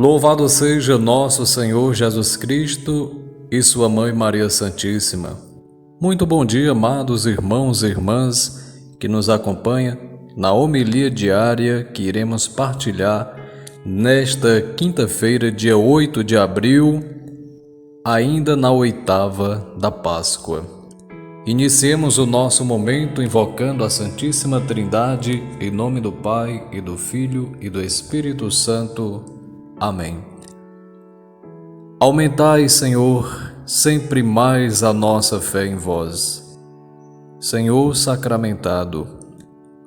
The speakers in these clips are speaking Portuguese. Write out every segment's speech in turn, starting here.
Louvado seja nosso Senhor Jesus Cristo e sua Mãe Maria Santíssima. Muito bom dia, amados irmãos e irmãs que nos acompanham na homilia diária que iremos partilhar nesta quinta-feira, dia 8 de abril, ainda na oitava da Páscoa. Iniciemos o nosso momento invocando a Santíssima Trindade, em nome do Pai, e do Filho, e do Espírito Santo. Amém. Aumentai, Senhor, sempre mais a nossa fé em vós. Senhor sacramentado,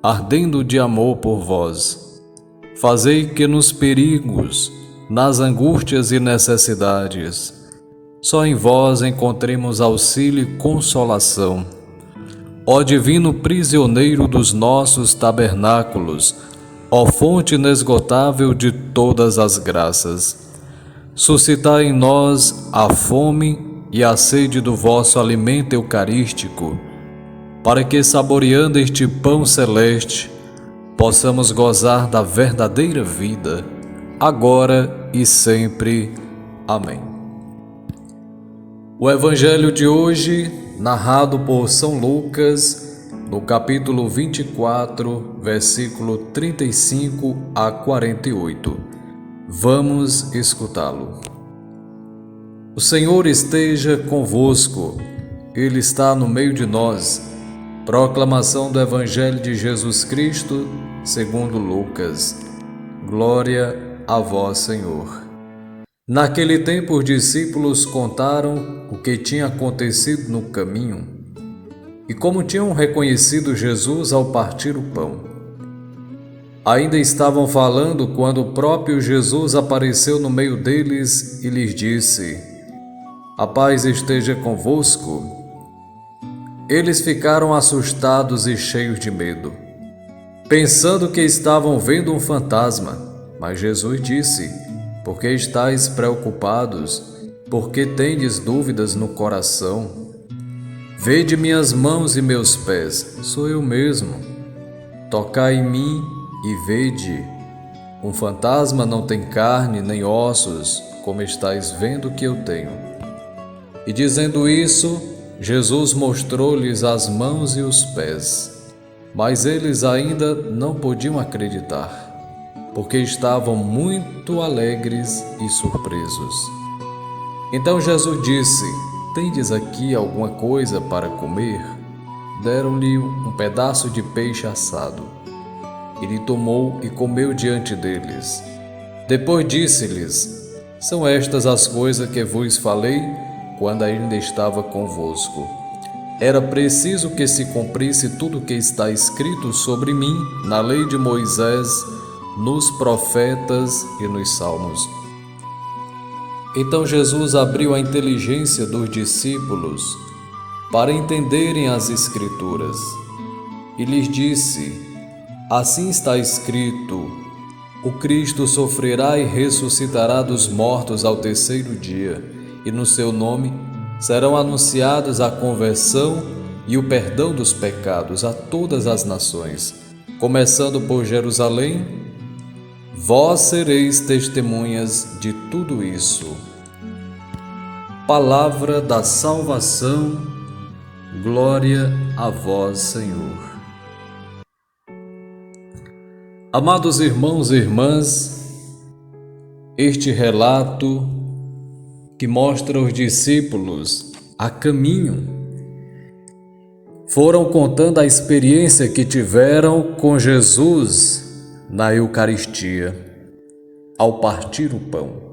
ardendo de amor por vós, fazei que nos perigos, nas angústias e necessidades, só em vós encontremos auxílio e consolação. Ó divino prisioneiro dos nossos tabernáculos, ó fonte inesgotável de todas as graças, suscitai em nós a fome e a sede do vosso alimento eucarístico, para que, saboreando este pão celeste, possamos gozar da verdadeira vida, agora e sempre. Amém. O Evangelho de hoje, narrado por São Lucas, no capítulo 24, versículo 35 a 48. Vamos escutá-lo. O Senhor esteja convosco, Ele está no meio de nós. Proclamação do Evangelho de Jesus Cristo, segundo Lucas. Glória a vós, Senhor. Naquele tempo, os discípulos contaram o que tinha acontecido no caminho e como tinham reconhecido Jesus ao partir o pão. Ainda estavam falando quando o próprio Jesus apareceu no meio deles e lhes disse: "A paz esteja convosco." Eles ficaram assustados e cheios de medo, pensando que estavam vendo um fantasma. Mas Jesus disse: "Por que estáis preocupados? Por que tendes dúvidas no coração? Vede minhas mãos e meus pés, sou eu mesmo. Tocai em mim e vede. Um fantasma não tem carne nem ossos, como estáis vendo que eu tenho." E dizendo isso, Jesus mostrou-lhes as mãos e os pés. Mas eles ainda não podiam acreditar, porque estavam muito alegres e surpresos. Então Jesus disse: "Tendes aqui alguma coisa para comer?" Deram-lhe um pedaço de peixe assado. Ele tomou e comeu diante deles. Depois disse-lhes: "São estas as coisas que vos falei quando ainda estava convosco. Era preciso que se cumprisse tudo o que está escrito sobre mim na lei de Moisés, nos profetas e nos salmos." Então Jesus abriu a inteligência dos discípulos para entenderem as Escrituras e lhes disse: "Assim está escrito: o Cristo sofrerá e ressuscitará dos mortos ao terceiro dia, e no seu nome serão anunciados a conversão e o perdão dos pecados a todas as nações, começando por Jerusalém. Vós sereis testemunhas de tudo isso." Palavra da salvação, glória a vós, Senhor. Amados irmãos e irmãs, este relato que mostra os discípulos a caminho foram contando a experiência que tiveram com Jesus na Eucaristia, ao partir o pão.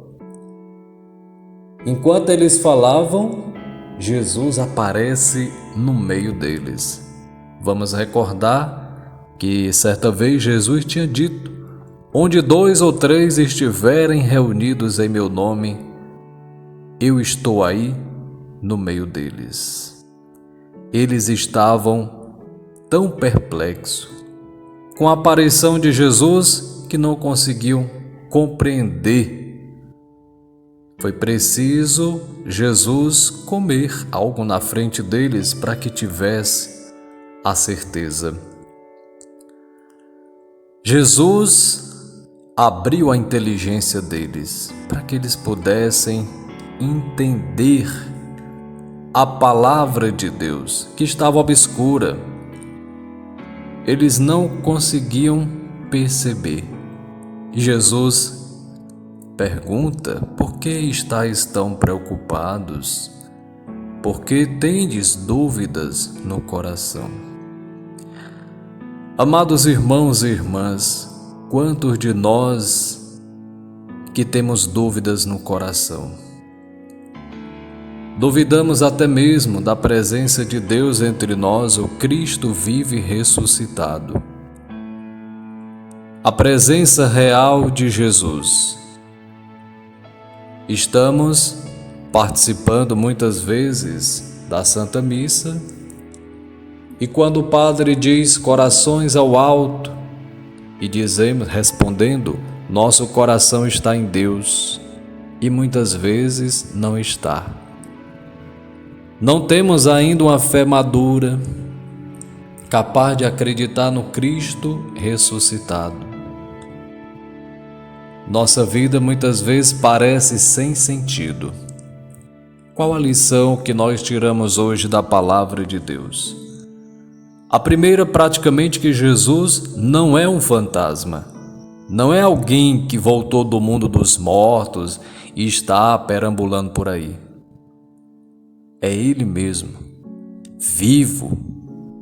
Enquanto eles falavam, Jesus aparece no meio deles. Vamos recordar que certa vez Jesus tinha dito: "Onde 2 ou 3 estiverem reunidos em meu nome, eu estou aí no meio deles." Eles estavam tão perplexos com a aparição de Jesus que não conseguiam compreender. Foi preciso Jesus comer algo na frente deles para que tivesse a certeza. Jesus abriu a inteligência deles para que eles pudessem entender a palavra de Deus, que estava obscura. Eles não conseguiam perceber. Jesus pergunta: por que estáis tão preocupados? Por que tendes dúvidas no coração? Amados irmãos e irmãs, quantos de nós que temos dúvidas no coração? Duvidamos até mesmo da presença de Deus entre nós, o Cristo vivo e ressuscitado. A presença real de Jesus. Estamos participando muitas vezes da Santa Missa e quando o Padre diz corações ao alto e dizemos, respondendo, nosso coração está em Deus, e muitas vezes não está. Não temos ainda uma fé madura, capaz de acreditar no Cristo ressuscitado. Nossa vida muitas vezes parece sem sentido. Qual a lição que nós tiramos hoje da palavra de Deus? A primeira, praticamente, que Jesus não é um fantasma. Não é alguém que voltou do mundo dos mortos e está perambulando por aí. É Ele mesmo, vivo,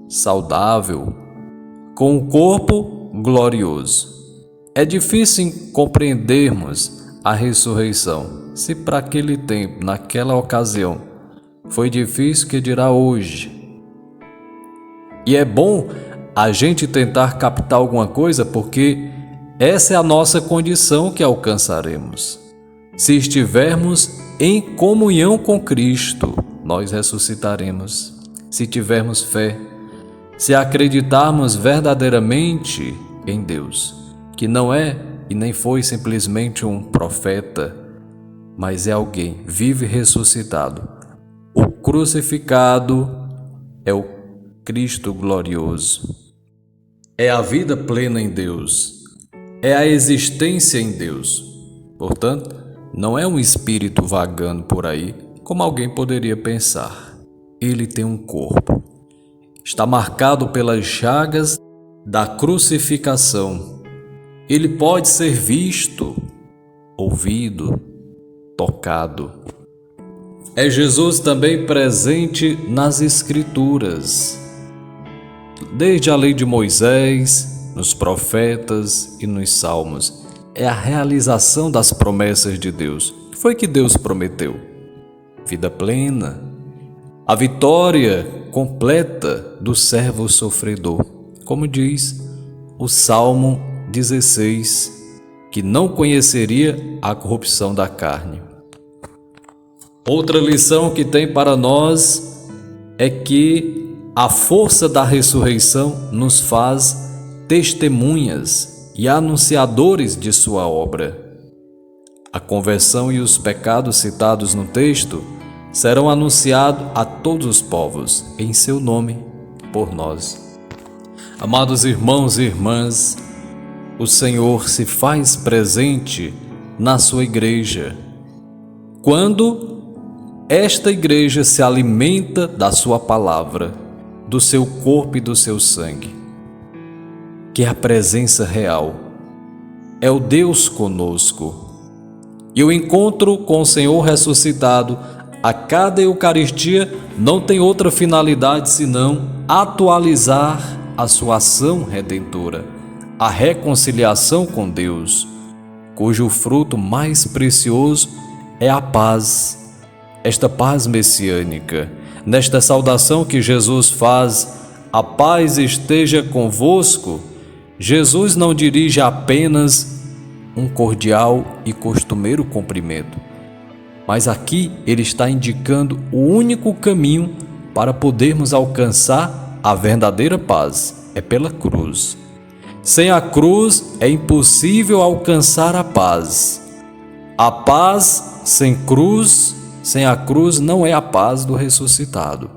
saudável, com um corpo glorioso. É difícil compreendermos a ressurreição, se para aquele tempo, naquela ocasião, foi difícil, que dirá hoje. E é bom a gente tentar captar alguma coisa, porque essa é a nossa condição que alcançaremos. Se estivermos em comunhão com Cristo, nós ressuscitaremos. Se tivermos fé, se acreditarmos verdadeiramente em Deus, que não é e nem foi simplesmente um profeta, mas é alguém vivo e ressuscitado. O crucificado é o Cristo glorioso. É a vida plena em Deus. É a existência em Deus. Portanto, não é um espírito vagando por aí, como alguém poderia pensar. Ele tem um corpo. Está marcado pelas chagas da crucificação. Ele pode ser visto, ouvido, tocado. É Jesus também presente nas Escrituras, desde a lei de Moisés, nos profetas e nos salmos. É a realização das promessas de Deus. O que foi que Deus prometeu? Vida plena, a vitória completa do servo sofredor, como diz o Salmo 16, que não conheceria a corrupção da carne. Outra lição que tem para nós é que a força da ressurreição nos faz testemunhas e anunciadores de sua obra. A conversão e os pecados citados no texto serão anunciados a todos os povos, em seu nome, por nós. Amados irmãos e irmãs, o Senhor se faz presente na sua igreja, quando esta igreja se alimenta da sua palavra, do seu corpo e do seu sangue, que é a presença real, é o Deus conosco. E o encontro com o Senhor ressuscitado a cada Eucaristia não tem outra finalidade senão atualizar a sua ação redentora, a reconciliação com Deus, cujo fruto mais precioso é a paz, esta paz messiânica. Nesta saudação que Jesus faz, a paz esteja convosco, Jesus não dirige apenas um cordial e costumeiro cumprimento, mas aqui ele está indicando o único caminho para podermos alcançar a verdadeira paz, é pela cruz. Sem a cruz é impossível alcançar a paz. A paz sem cruz, sem a cruz, não é a paz do ressuscitado.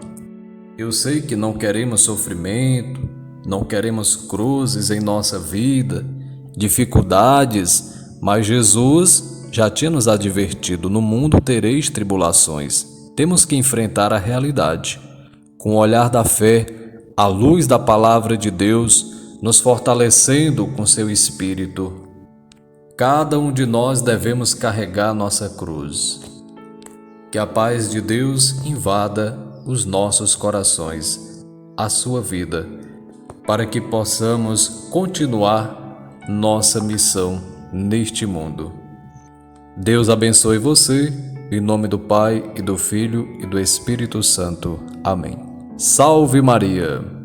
Eu sei que não queremos sofrimento, não queremos cruzes em nossa vida, dificuldades, mas Jesus já tinha nos advertido: no mundo tereis tribulações. Temos que enfrentar a realidade. Com o olhar da fé, à luz da palavra de Deus, nos fortalecendo com seu Espírito. Cada um de nós devemos carregar nossa cruz. Que a paz de Deus invada os nossos corações, a sua vida, para que possamos continuar nossa missão neste mundo. Deus abençoe você, em nome do Pai, e do Filho, e do Espírito Santo. Amém. Salve Maria!